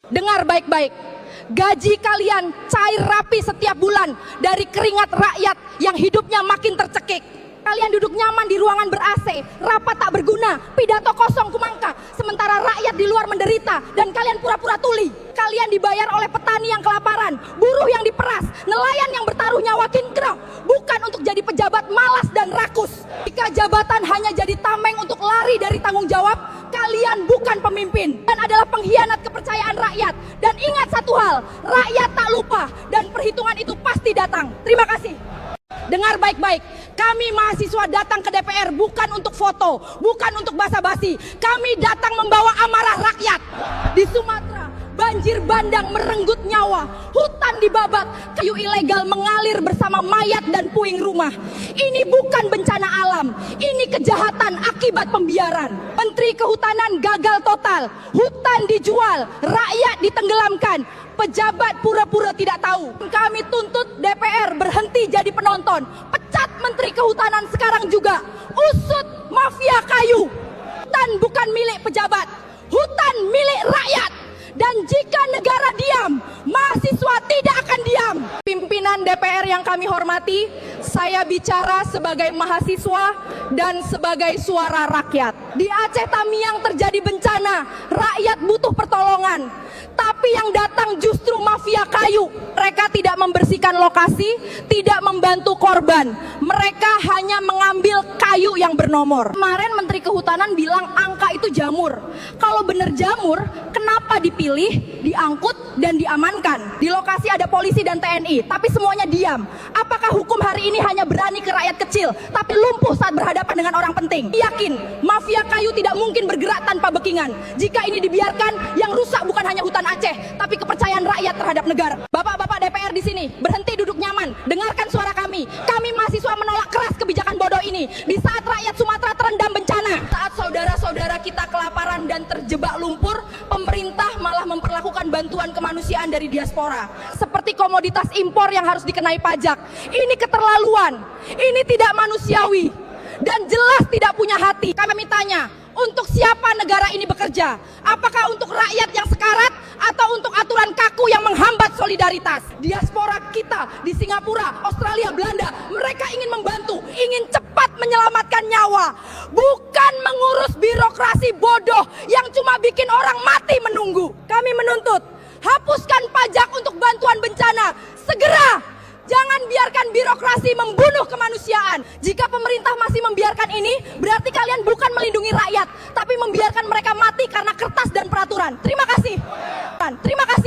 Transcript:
Dengar baik-baik, gaji kalian cair rapi setiap bulan dari keringat rakyat yang hidupnya makin tercekik. Kalian duduk nyaman di ruangan ber-AC, rapat tak berguna, pidato kosong kumangka, sementara rakyat di luar menderita dan kalian pura-pura tuli. Kalian dibayar oleh petani yang kelaparan, buruh yang diperas, nelayan yang bertaruh nyawa kinclong, bukan untuk jadi pejabat malas dan rakus. Jika jabatan hanya jadi tameng untuk lari dari tanggung jawab, kalian bukan pemimpin dan adalah pengkhianat kepercayaan rakyat. Dan ingat satu hal, rakyat tak lupa dan perhitungan itu pasti datang. Terima kasih. Dengar baik-baik, kami mahasiswa datang ke DPR bukan untuk foto, bukan untuk basa-basi. Kami datang membawa amarah rakyat. Di Sumatera, banjir bandang merenggut nyawa, hutan dibabat, kayu ilegal mengalir bersama mayat dan puing rumah. Ini bukan bencana alam, ini kejahatan akibat pembiaran. Menteri Kehutanan gagal total, hutan dijual, rakyat ditenggelamkan. Pejabat pura-pura tidak tahu. Kami tuntut DPR berhenti jadi penonton. Pecat Menteri Kehutanan sekarang juga. Usut mafia kayu. Hutan bukan milik pejabat, hutan milik rakyat. Dan jika negara diam, mahasiswa tidak akan diam. Pimpinan DPR yang kami hormati, saya bicara sebagai mahasiswa dan sebagai suara rakyat. Di Aceh Tamiang terjadi bencana, rakyat butuh pertolongan. Tapi yang datang justru mafia kayu. Mereka tidak membersihkan lokasi, tidak membantu korban. Mereka hanya mengambil kayu yang bernomor. Kemarin Menteri Kehutanan bilang angka itu jamur. Kalau benar jamur, kenapa dipilih, diangkut, dan diamankan? Di lokasi ada polisi dan TNI, tapi semuanya diam. Apakah hukum hari ini hanya berani ke rakyat kecil, tapi lumpuh saat berhadapan dengan orang penting? Yakin, mafia kayu tidak mungkin bergerak tanpa bekingan. Jika ini dibiarkan, yang rusak bukan hanya hutan Aceh, tapi kepercayaan rakyat terhadap negara. Bapak-bapak DPR di sini, berhenti duduk nyaman, dengarkan suara kami. Kami mahasiswa menolak keras kebijakan bodoh ini. Di saat rakyat Sumatera terendam bencana, saat saudara-saudara kita kelaparan dan terjebak lumpur, pemerintah malah memperlakukan bantuan kemanusiaan dari diaspora seperti komoditas impor yang harus dikenai pajak. Ini keterlaluan, ini tidak manusiawi, dan jelas tidak punya hati. Kami tanya, untuk siapa negara ini bekerja? Apakah untuk rakyat yang sekarat atau untuk aturan kaku yang menghambat solidaritas? Diaspora kita di Singapura, Australia, Belanda, mereka ingin membantu, ingin cepat menyelamatkan nyawa, bukan mengurus birokrasi bodoh yang cuma bikin orang mati menunggu. Kami menuntut, hapuskan pajak untuk bantuan bencana, segera. Jangan biarkan birokrasi membunuh kemanusiaan. Jika pemerintah masih membiarkan ini, berarti kalian bukan melindungi rakyat, tapi membiarkan mereka mati karena kertas dan peraturan. Terima kasih. Terima kasih.